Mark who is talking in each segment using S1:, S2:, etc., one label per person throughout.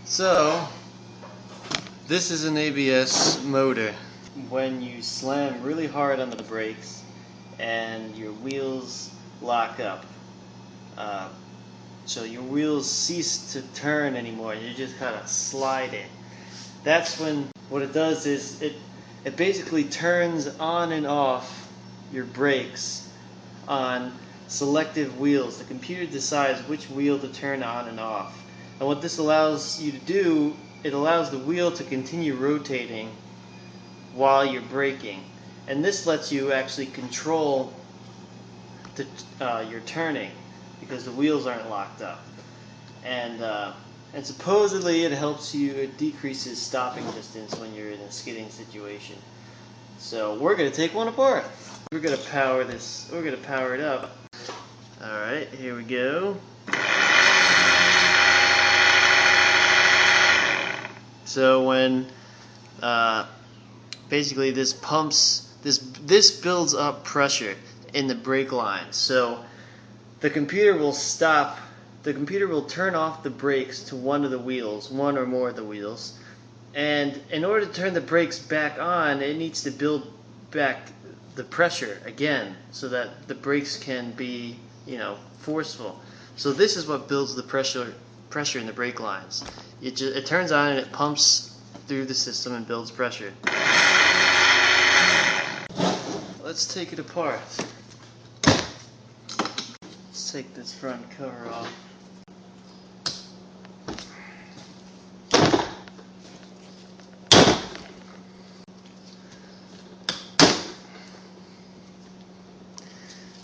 S1: So, this is an ABS motor. When you slam really hard on the brakes and your wheels lock up, so your wheels cease to turn anymore, you just kind of slide it. That's when what it does is it basically turns on and off your brakes on selective wheels. The computer decides which wheel to turn on and off. And what this allows you to do, it allows the wheel to continue rotating while you're braking. And this lets you actually control your turning because the wheels aren't locked up. And supposedly it helps you, it decreases stopping distance when you're in a skidding situation. So we're going to take one apart. We're going to power this, we're going to power it up. Alright, here we go. So when basically this pumps, this builds up pressure in the brake line. So the computer will stop, the computer will turn off the brakes to one of the wheels, one or more of the wheels. And in order to turn the brakes back on, it needs to build back the pressure again so that the brakes can be, forceful. So this is what builds the pressure in the brake lines. It turns on and it pumps through the system and builds pressure. Let's take it apart. Let's take this front cover off.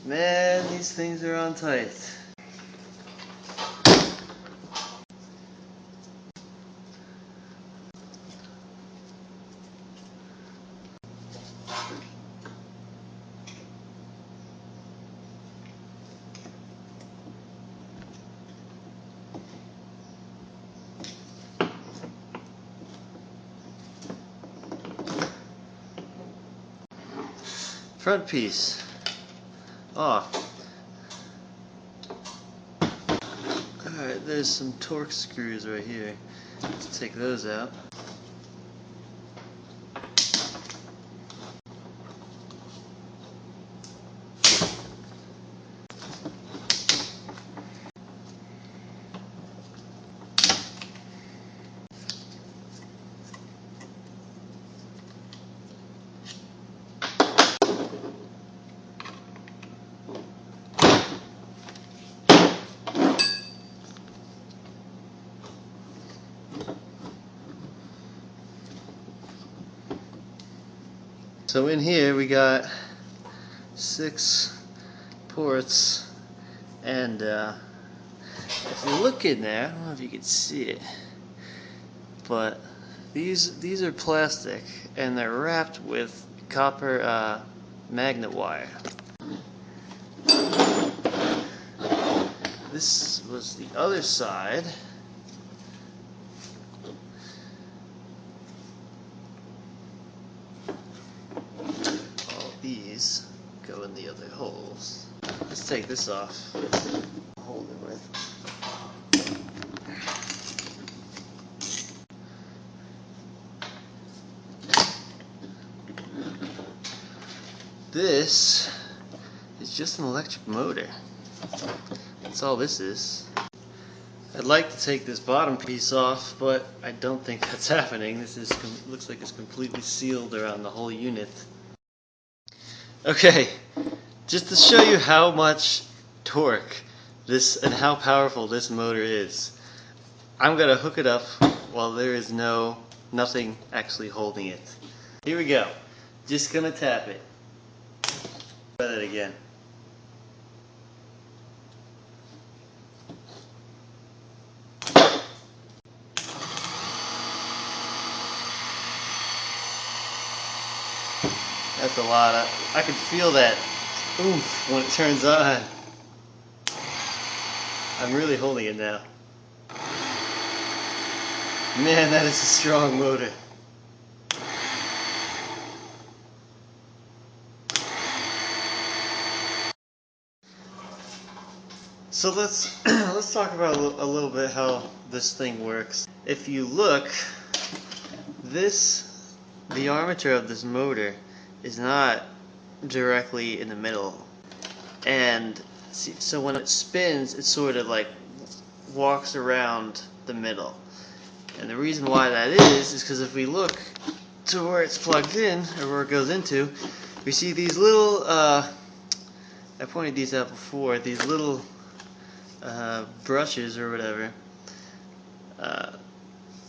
S1: Man, these things are on tight. Front piece off. Alright, there's some torque screws right here. Let's take those out. So in here we got 6 ports, and if you look in there, I don't know if you can see it, but these are plastic and they're wrapped with copper magnet wire. This was the other side. These go in the other holes. Let's take this off. Hold it with. This is just an electric motor. That's all this is. I'd like to take this bottom piece off, but I don't think that's happening. This looks like it's completely sealed around the whole unit. Okay, just to show you how much torque this and how powerful this motor is, I'm gonna hook it up while there is nothing actually holding it. Here we go. Just gonna tap it. Try that again. That's a lot of, I can feel that oomph when it turns on. I'm really holding it now. Man, that is a strong motor. So let's talk about a little bit how this thing works. If you look, the armature of this motor is not directly in the middle, and so when it spins, it sort of like walks around the middle. And the reason why that is because if we look to where it's plugged in, or where it goes into, we see these little, I pointed these out before, these little brushes or whatever,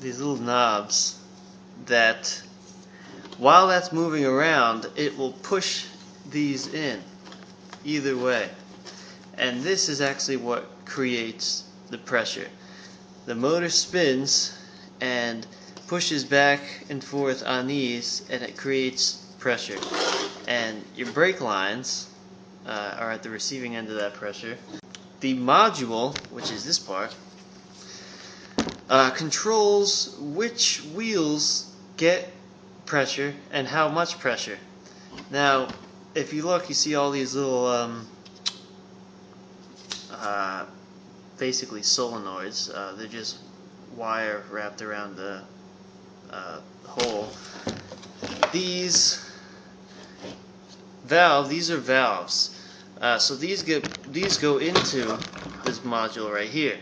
S1: these little knobs that, while that's moving around, it will push these in either way. And this is actually what creates the pressure. The motor spins and pushes back and forth on these, and it creates pressure. And your brake lines are at the receiving end of that pressure. The module, which is this part, controls which wheels get pressure and how much pressure. Now, if you look, you see all these little basically solenoids. They're just wire wrapped around the hole. These are valves. So these go into this module right here,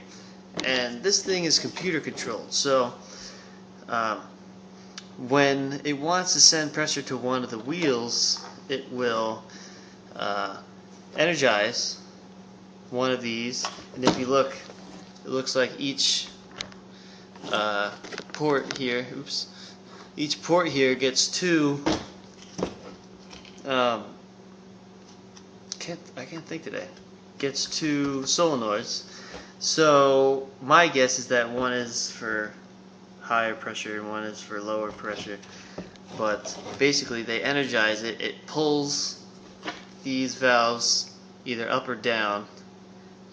S1: and this thing is computer controlled. So when it wants to send pressure to one of the wheels, it will energize one of these, and if you look, it looks like each port here, each port here gets two, I can't think today, gets two solenoids. So my guess is that one is for higher pressure and one is for lower pressure, but basically they energize it. It pulls these valves either up or down.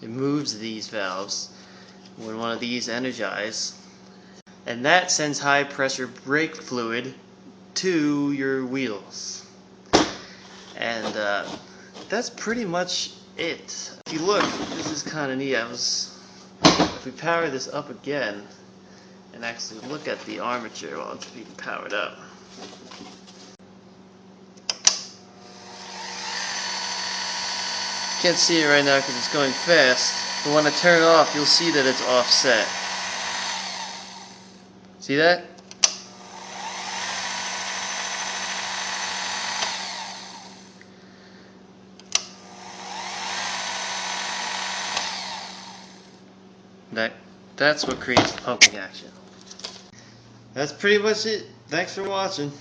S1: It moves these valves when one of these energize, and that sends high pressure brake fluid to your wheels. And that's pretty much it. If you look, this is kind of neat. If we power this up again and actually look at the armature while it's being powered up. Can't see it right now because it's going fast, but when I turn it off, you'll see that it's offset. See that? That's what creates the pumping action. That's pretty much it. Thanks for watching.